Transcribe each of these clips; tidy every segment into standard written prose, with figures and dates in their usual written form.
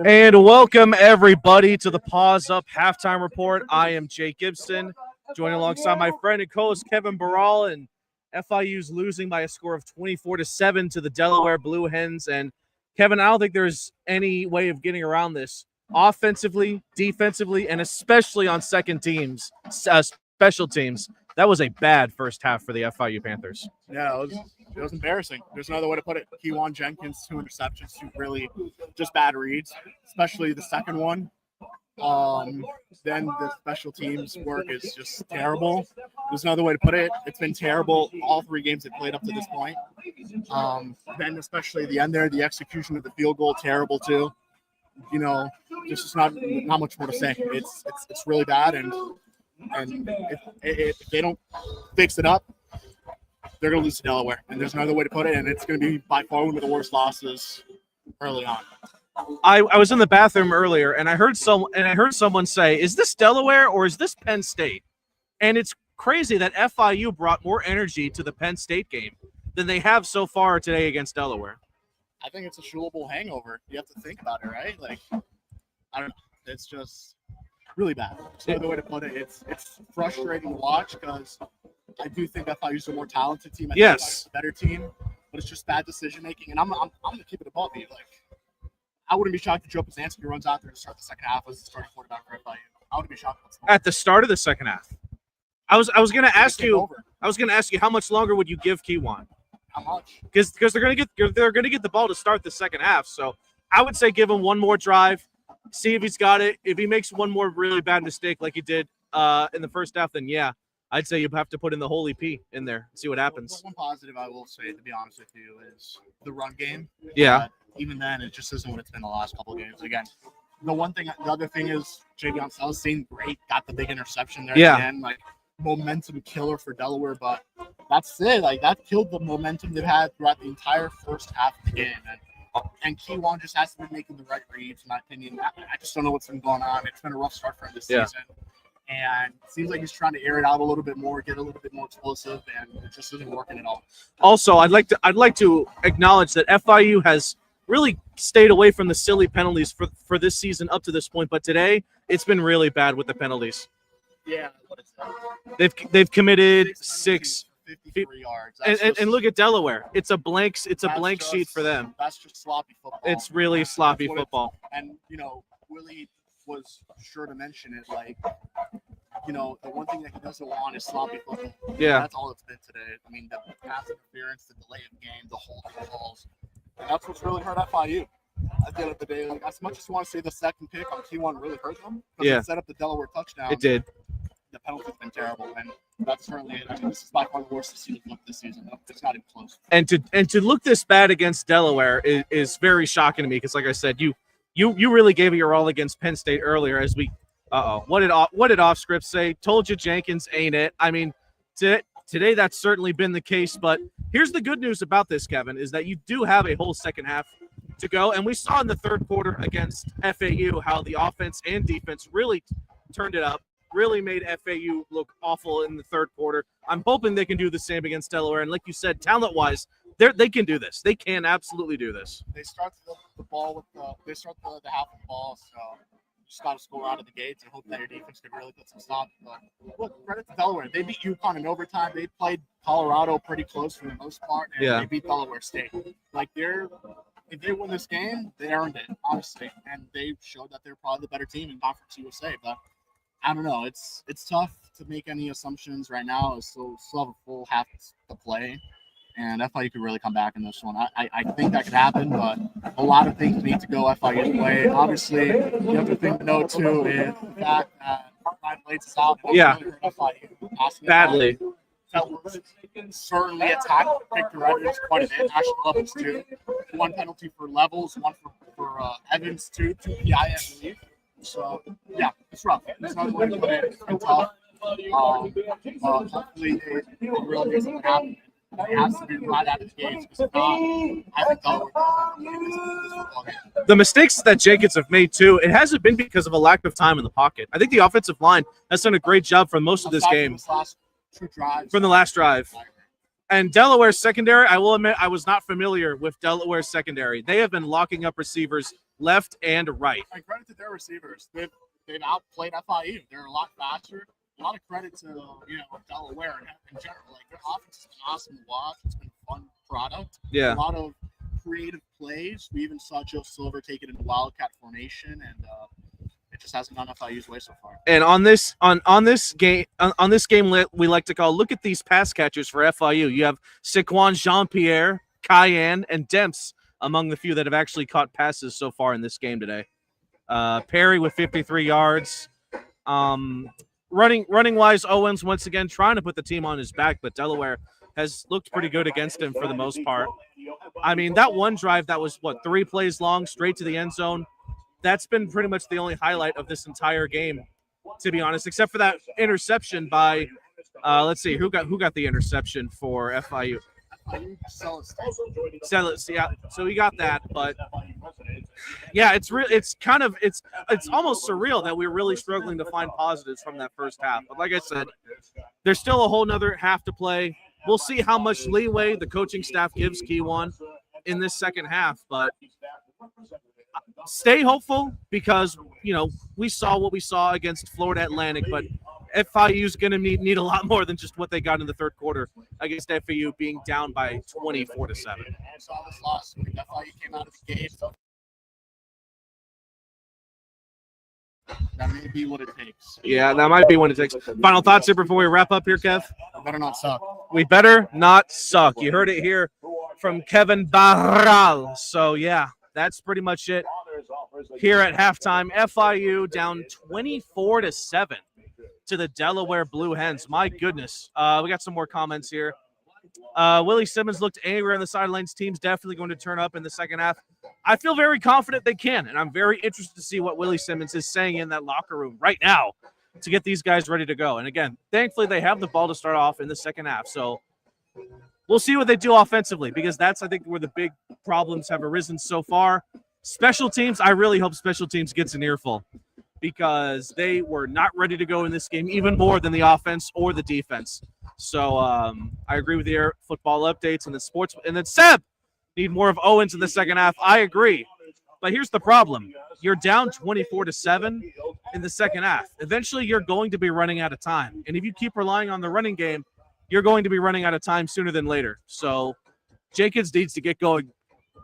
And welcome everybody to the Paws Up Halftime Report. I am Jake Gibson, joined alongside my friend and co-host Kevin Barral, and FIU's losing by a score of 24-7 to the Delaware Blue Hens. And Kevin, I don't think there's any way of getting around this. Offensively, defensively, and especially on special teams, that was a bad first half for the FIU Panthers. Yeah, it was embarrassing. There's another way to put it. Kewan Jenkins, 2 interceptions, 2 really just bad reads, especially the second one. Then the special teams work is just terrible. There's another way to put it. It's been terrible all 3 games they played up to this point. Then especially the end there, the execution of the field goal, terrible too. You know, there's just not much more to say. It's really bad, and if they don't fix it up, they're going to lose to Delaware. And there's another way to put it, and it's going to be by far one of the worst losses early on. I was in the bathroom earlier, and I heard someone say, "Is this Delaware or is this Penn State?" And it's crazy that FIU brought more energy to the Penn State game than they have so far today against Delaware. I think it's a chewable hangover. You have to think about it, right? Like, I don't know. It's just really bad. It's another way to put it. It's frustrating to watch because I do think FIU is a more talented team. I think it's a better team, but it's just bad decision making. And I'm going to keep it above you. Like, I wouldn't be shocked if Joe Pazansky runs out there to start the second half as the starting quarterback for FIU. I wouldn't be shocked at the start of the second half. I was going to ask you. I was going to ask you how much longer would you give Kewan? How much? Because they're going to get the ball to start the second half. So I would say give him one more drive, see if he's got it. If he makes one more really bad mistake like he did in the first half, then yeah, I'd say you have to put in the Holy P in there and see what happens. One positive I will say, to be honest with you, is the run game. Yeah. Even then, it just isn't what it's been the last couple of games. Again, the other thing is J.B. Sells seemed great, got the big interception there at the end, like momentum killer for Delaware, but that's it. Like, that killed the momentum they've had throughout the entire first half of the game. And Kewan just hasn't been making the right reads, in my opinion. I just don't know what's been going on. It's been a rough start for him this season. And it seems like he's trying to air it out a little bit more, get a little bit more explosive, and it just isn't working at all. Also, I'd like to acknowledge that FIU has really stayed away from the silly penalties for this season up to this point, but today it's been really bad with the penalties. Yeah, what is that? They've committed 6 53 yards. And look at Delaware. It's a blank sheet for them. That's just sloppy football. It's really sloppy football. And Willie was sure to mention it. Like, the one thing that he doesn't want is sloppy football. Yeah, that's all it's been today. I mean, the pass interference, the delay of game, the holding calls. And that's what's really hurt FIU. At the end of the day, like, as much as you want to say the second pick on Kewan really hurt them, because it set up the Delaware touchdown. It did. The penalty's been terrible, and that's certainly it. I mean, this is by far the worst season this season. It's not even close. And to look this bad against Delaware is very shocking to me because, like I said, you really gave it your all against Penn State earlier. As we, what did off script say? Told you Jenkins ain't it? I mean, today that's certainly been the case. But here's the good news about this, Kevin, is that you do have a whole second half to go, and we saw in the third quarter against FAU how the offense and defense really turned it up. Really made FAU look awful in the third quarter. I'm hoping they can do the same against Delaware. And like you said, talent-wise, they can do this. They can absolutely do this. They start the ball with they start the half of the ball, so you just got to score out of the gates and hope that your defense can really put some stops. But look, credit to Delaware. They beat UConn in overtime. They played Colorado pretty close for the most part, and they beat Delaware State. Like, if they win this game, they earned it, honestly. And they showed that they're probably the better team in Conference USA. But I don't know. It's tough to make any assumptions right now. We still have a full half to play, and FIU could really come back in this one. I think that could happen, but a lot of things need to go FIU's way. Obviously, the other thing to note too is the fact that Ryan Blades is out. Really hurt FIU badly. That was certainly a tackle to Victor Evans quite a bit. National levels too. 1 penalty for Levels, 1 for Evans, 2 PI, I believe. So, yeah, it's rough. There's another way to put it. It's been tough. Hopefully, it really makes something happen. It has to be right out of the gates. Because if not, I think Delaware doesn't win this football game. The mistakes that Jenkins have made, too, it hasn't been because of a lack of time in the pocket. I think the offensive line has done a great job for most of this game. From the last drive. And Delaware's secondary, I will admit, I was not familiar with Delaware's secondary. They have been locking up receivers left and right. And credit to their receivers. They've outplayed FIU. They're a lot faster. A lot of credit to Delaware in general. Like their offense has been awesome to watch. It's been a fun product. Yeah. A lot of creative plays. We even saw Joe Silver take it into Wildcat formation, and it just hasn't gone FIU's way so far. And on this game we like to call, look at these pass catchers for FIU. You have Saquon Jean-Pierre, Cayenne, and Demps among the few that have actually caught passes so far in this game today. Perry with 53 yards. Running wise, Owens once again trying to put the team on his back, but Delaware has looked pretty good against him for the most part. I mean, that one drive that was 3 plays long, straight to the end zone. That's been pretty much the only highlight of this entire game, to be honest, except for that interception by let's see, who got the interception for FIU? Sellis, yeah. So we got that, but yeah, it's almost surreal that we're really struggling to find positives from that first half. But like I said, there's still a whole nother half to play. We'll see how much leeway the coaching staff gives Kewan in this second half, but stay hopeful because we saw what we saw against Florida Atlantic, but FIU is going to need a lot more than just what they got in the third quarter against FIU being down by 24-7. I saw this last week. FIU came out of the gate. That may be what it takes. Yeah, that might be what it takes. Final thoughts here before we wrap up here, Kev? We better not suck. We better not suck. You heard it here from Kevin Barral. So, yeah, that's pretty much it here at halftime. FIU down 24-7 to the Delaware Blue Hens. My goodness. We got some more comments here. Willie Simmons looked angry on the sidelines. Team's definitely going to turn up in the second half. I feel very confident they can, and I'm very interested to see what Willie Simmons is saying in that locker room right now to get these guys ready to go. And again, thankfully they have the ball to start off in the second half. So we'll see what they do offensively, because that's, I think, where the big problems have arisen so far. Special teams, I really hope special teams gets an earful, because they were not ready to go in this game, even more than the offense or the defense. So I agree with your football updates and the sports. And then Seb, need more of Owens in the second half. I agree. But here's the problem. You're down 24-7 in the second half. Eventually, you're going to be running out of time. And if you keep relying on the running game, you're going to be running out of time sooner than later. So Jenkins needs to get going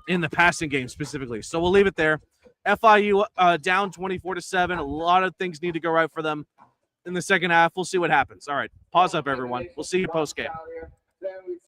in the passing game specifically. So we'll leave it there. FIU down 24-7. A lot of things need to go right for them in the second half. We'll see what happens. All right. Pause up, everyone. We'll see you post game.